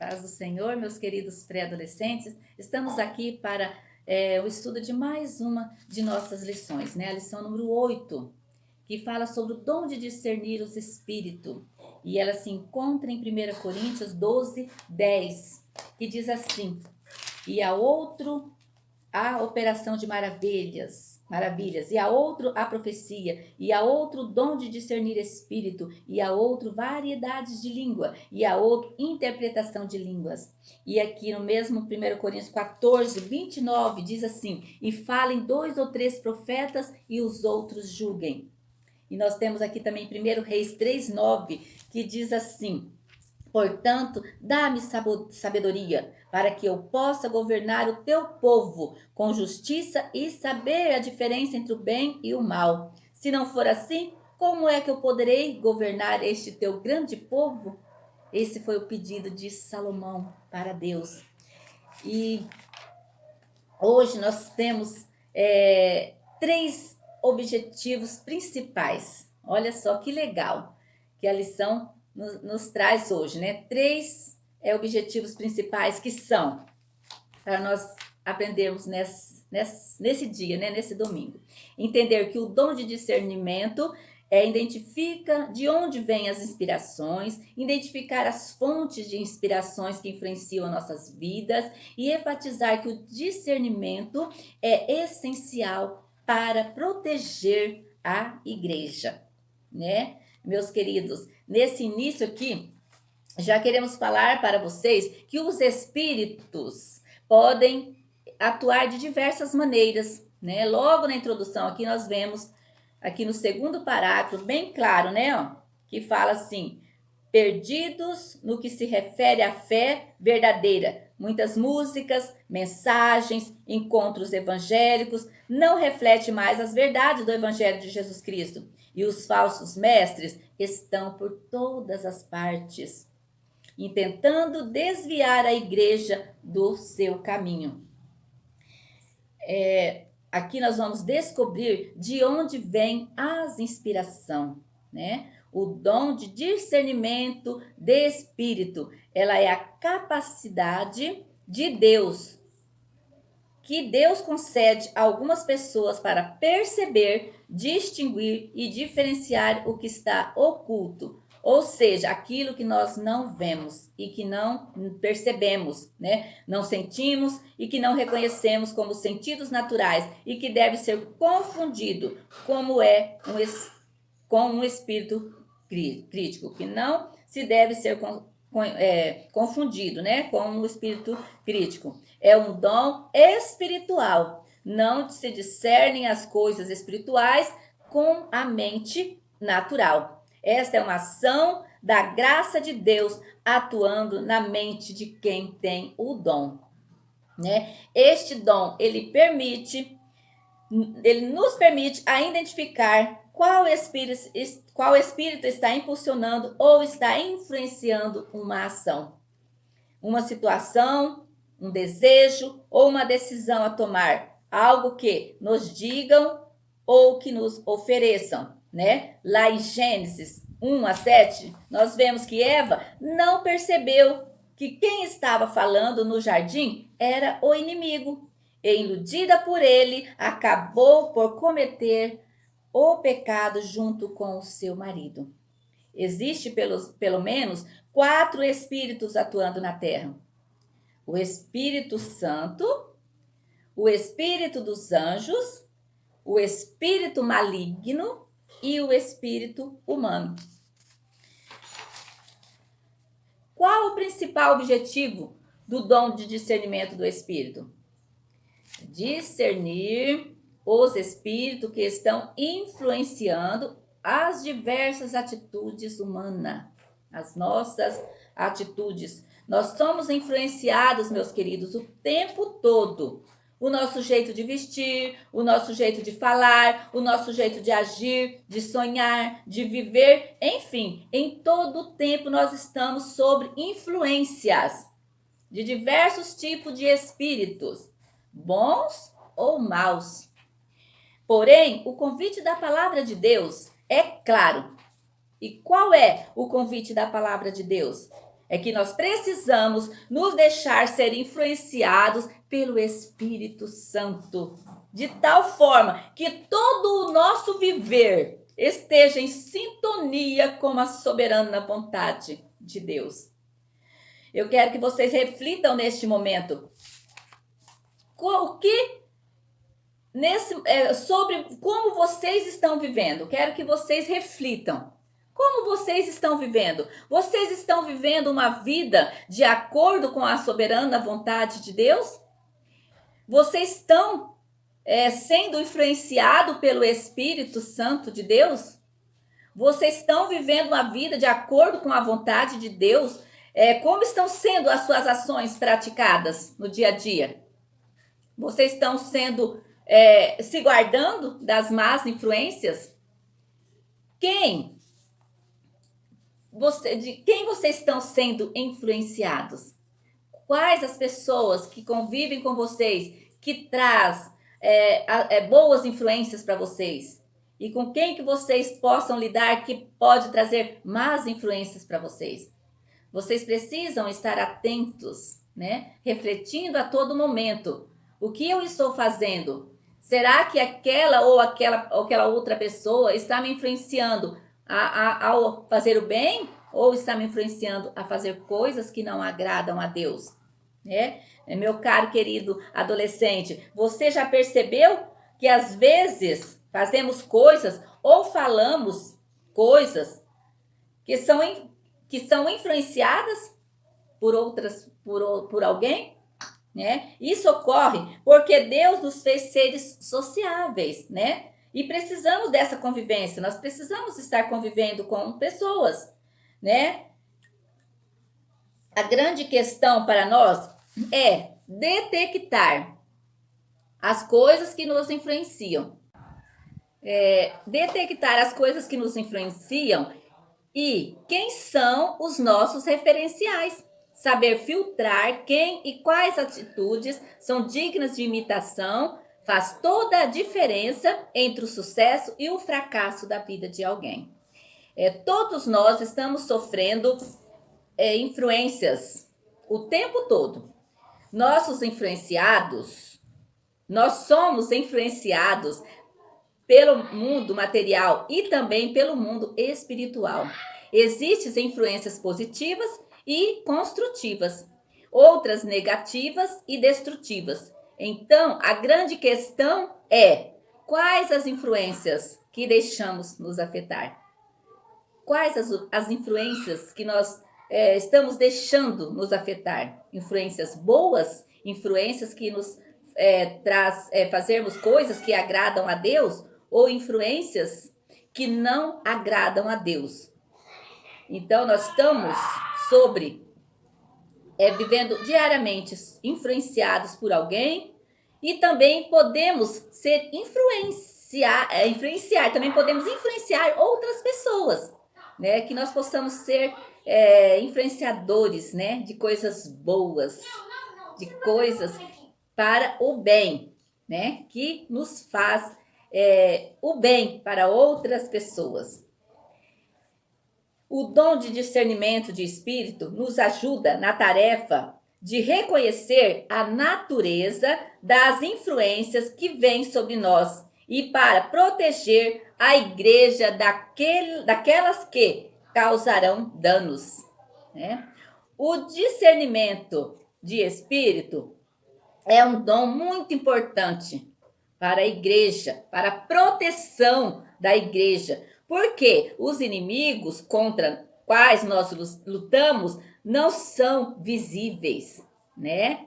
Paz do Senhor, meus queridos pré-adolescentes, estamos aqui para o estudo de mais uma de nossas lições, né? A lição número 8, que fala sobre o dom de discernir os espíritos. E ela se encontra em 1 Coríntios 12, 10, que diz assim: E a outro a operação de maravilhas, e a outro a profecia, e a outro dom de discernir espírito, e a outro variedades de língua, e a outro interpretação de línguas. E aqui no mesmo 1 Coríntios 14, 29 diz assim: E falem 2 ou 3 profetas, e os outros julguem. E nós temos aqui também 1 Reis 3, 9, que diz assim: Portanto, dá-me sabedoria, para que eu possa governar o teu povo com justiça e saber a diferença entre o bem e o mal. Se não for assim, como é que eu poderei governar este teu grande povo? Esse foi o pedido de Salomão para Deus. E hoje nós temos 3 objetivos principais. Olha só que legal que a lição nos traz hoje, né? 3 objetivos principais que são para nós aprendermos nesse dia, né? Nesse domingo. Entender que o dom de discernimento identifica de onde vêm as inspirações, identificar as fontes de inspirações que influenciam nossas vidas e enfatizar que o discernimento é essencial para proteger a igreja, né? Meus queridos, nesse início aqui, já queremos falar para vocês que os espíritos podem atuar de diversas maneiras, né? Logo na introdução aqui nós vemos, aqui no segundo parágrafo, bem claro, né? Ó, que fala assim: perdidos no que se refere à fé verdadeira. Muitas músicas, mensagens, encontros evangélicos não refletem mais as verdades do Evangelho de Jesus Cristo. E os falsos mestres estão por todas as partes, tentando desviar a igreja do seu caminho. Aqui nós vamos descobrir de onde vem as inspirações, né? O dom de discernimento de espírito, ela é a capacidade de Deus, que Deus concede a algumas pessoas para perceber, distinguir e diferenciar o que está oculto, ou seja, aquilo que nós não vemos e que não percebemos, né? Não sentimos e que não reconhecemos como sentidos naturais e que deve ser confundido com um espírito crítico, que não se deve ser confundido, né, com um espírito crítico. É um dom espiritual. Não se discernem as coisas espirituais com a mente natural. Esta é uma ação da graça de Deus atuando na mente de quem tem o dom, né? Este dom, ele nos permite a identificar qual espírito está impulsionando ou está influenciando uma ação, uma situação, um desejo ou uma decisão a tomar, algo que nos digam ou que nos ofereçam, né? Lá em Gênesis 1 a 7, nós vemos que Eva não percebeu que quem estava falando no jardim era o inimigo. E, iludida por ele, acabou por cometer o pecado junto com o seu marido. Existe pelo menos 4 espíritos atuando na terra: o Espírito Santo, o espírito dos anjos, o espírito maligno e o espírito humano. Qual o principal objetivo do dom de discernimento do espírito? Discernir os espíritos que estão influenciando as diversas atitudes humanas, as nossas atitudes. Nós somos influenciados, meus queridos, o tempo todo. O nosso jeito de vestir, o nosso jeito de falar, o nosso jeito de agir, de sonhar, de viver, enfim, em todo o tempo nós estamos sob influências de diversos tipos de espíritos, bons ou maus. Porém, o convite da palavra de Deus é claro. E qual é o convite da palavra de Deus? É que nós precisamos nos deixar ser influenciados pelo Espírito Santo, de tal forma que todo o nosso viver esteja em sintonia com a soberana vontade de Deus. Eu quero que vocês reflitam neste momento sobre como vocês estão vivendo. Quero que vocês reflitam. Como vocês estão vivendo? Vocês estão vivendo uma vida de acordo com a soberana vontade de Deus? Vocês estão sendo influenciados pelo Espírito Santo de Deus? Vocês estão vivendo uma vida de acordo com a vontade de Deus? Como estão sendo as suas ações praticadas no dia a dia? Vocês estão se guardando das más influências? De quem vocês estão sendo influenciados? Quais as pessoas que convivem com vocês, que traz boas influências para vocês? E com quem que vocês possam lidar que pode trazer más influências para vocês? Vocês precisam estar atentos, né? Refletindo a todo momento. O que eu estou fazendo? Será que aquela outra pessoa está me influenciando ao fazer o bem, ou está me influenciando a fazer coisas que não agradam a Deus? Meu caro querido adolescente, você já percebeu que às vezes fazemos coisas ou falamos coisas que são influenciadas por alguém? Isso ocorre porque Deus nos fez seres sociáveis, né? E precisamos dessa convivência, nós precisamos estar convivendo com pessoas, né? A grande questão para nós é detectar as coisas que nos influenciam. Detectar as coisas que nos influenciam e quem são os nossos referenciais. Saber filtrar quem e quais atitudes são dignas de imitação faz toda a diferença entre o sucesso e o fracasso da vida de alguém. Todos nós estamos sofrendo influências o tempo todo. Nós somos influenciados pelo mundo material e também pelo mundo espiritual. Existem influências positivas e construtivas, outras negativas e destrutivas. Então, a grande questão é: quais as influências que deixamos nos afetar? Quais as influências que nós estamos deixando nos afetar? Influências boas? Influências que nos fazermos coisas que agradam a Deus? Ou influências que não agradam a Deus? Então, nós estamos vivendo diariamente influenciados por alguém e também podemos ser influenciar, também podemos influenciar outras pessoas, né? Que nós possamos ser influenciadores, né? De coisas boas, de coisas para o bem, né? Que nos faz o bem para outras pessoas. O dom de discernimento de espírito nos ajuda na tarefa de reconhecer a natureza das influências que vêm sobre nós e para proteger a igreja daquelas que causarão danos, né? O discernimento de espírito é um dom muito importante para a igreja, para a proteção da igreja, porque os inimigos contra quais nós lutamos não são visíveis, né?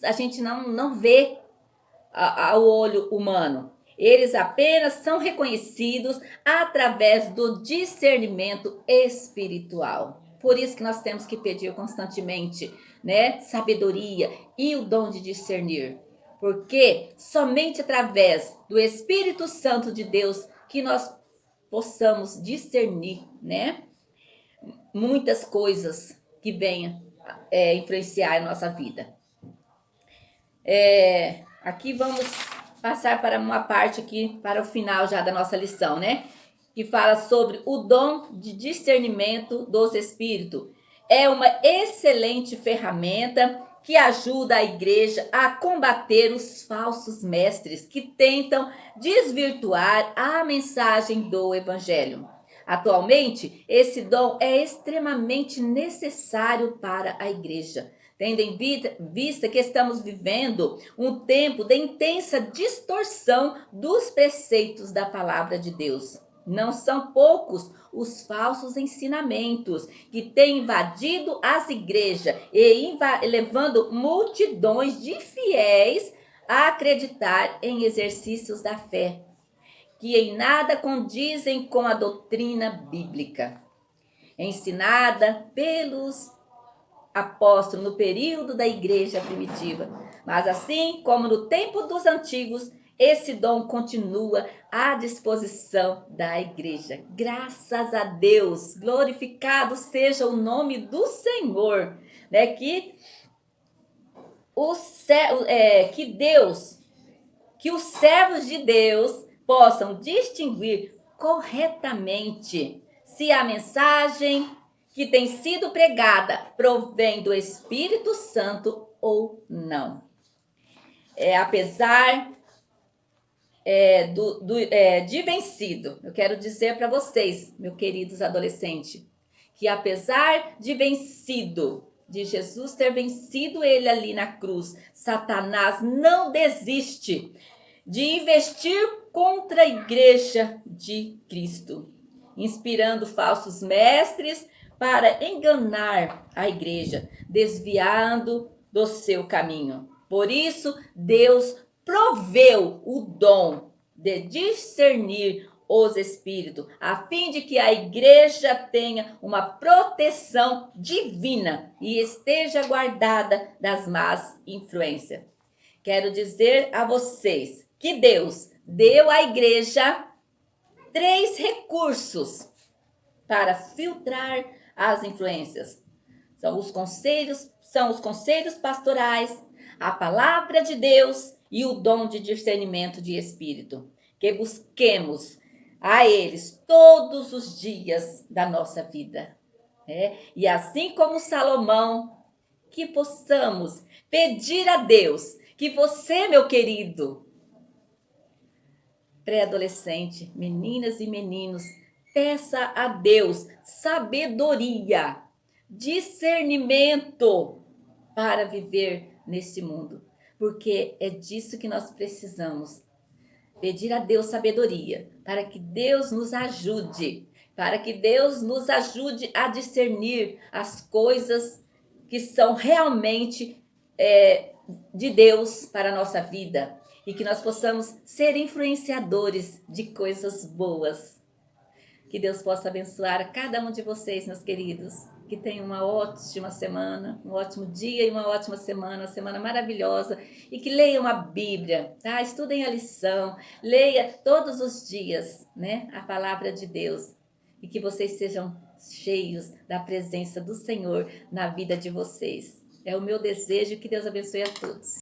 A gente não vê ao olho humano. Eles apenas são reconhecidos através do discernimento espiritual. Por isso que nós temos que pedir constantemente, né, sabedoria e o dom de discernir. Porque somente através do Espírito Santo de Deus que nós possamos discernir, né, muitas coisas que venham influenciar a nossa vida. Aqui vamos passar para uma parte aqui, para o final já da nossa lição, né? Que fala sobre o dom de discernimento dos espíritos. é uma excelente ferramenta que ajuda a igreja a combater os falsos mestres que tentam desvirtuar a mensagem do evangelho. Atualmente, esse dom é extremamente necessário para a igreja, tendo em vista que estamos vivendo um tempo de intensa distorção dos preceitos da palavra de Deus. Não são poucos os falsos ensinamentos que têm invadido as igrejas e levando multidões de fiéis a acreditar em exercícios da fé, que em nada condizem com a doutrina bíblica, ensinada pelos apóstolos no período da igreja primitiva. Mas assim como no tempo dos antigos, esse dom continua à disposição da igreja. Graças a Deus, glorificado seja o nome do Senhor, né? Que os servos de Deus possam distinguir corretamente se a mensagem que tem sido pregada provém do Espírito Santo ou não. Apesar de vencido, eu quero dizer para vocês, meus queridos adolescentes, que apesar de vencido, de Jesus ter vencido ele ali na cruz, Satanás não desiste de investir contra a igreja de Cristo, inspirando falsos mestres para enganar a igreja, desviando do seu caminho. Por isso, Deus proveu o dom de discernir os espíritos, a fim de que a igreja tenha uma proteção divina e esteja guardada das más influências. Quero dizer a vocês que Deus deu à igreja 3 recursos para filtrar as influências. São os conselhos pastorais, a palavra de Deus e o dom de discernimento de espírito, que busquemos a eles todos os dias da nossa vida. E assim como Salomão, que possamos pedir a Deus que você, meu querido pré-adolescente, meninas e meninos, peça a Deus sabedoria, discernimento para viver nesse mundo, porque é disso que nós precisamos. Pedir a Deus sabedoria, para que Deus nos ajude, a discernir as coisas que são realmente de Deus para a nossa vida, e que nós possamos ser influenciadores de coisas boas. Que Deus possa abençoar cada um de vocês, meus queridos. Que tenham uma ótima semana, um ótimo dia e uma ótima semana, uma semana maravilhosa. E que leiam a Bíblia, tá? Estudem a lição, leia todos os dias, né? A palavra de Deus. E que vocês sejam cheios da presença do Senhor na vida de vocês. É o meu desejo, que Deus abençoe a todos.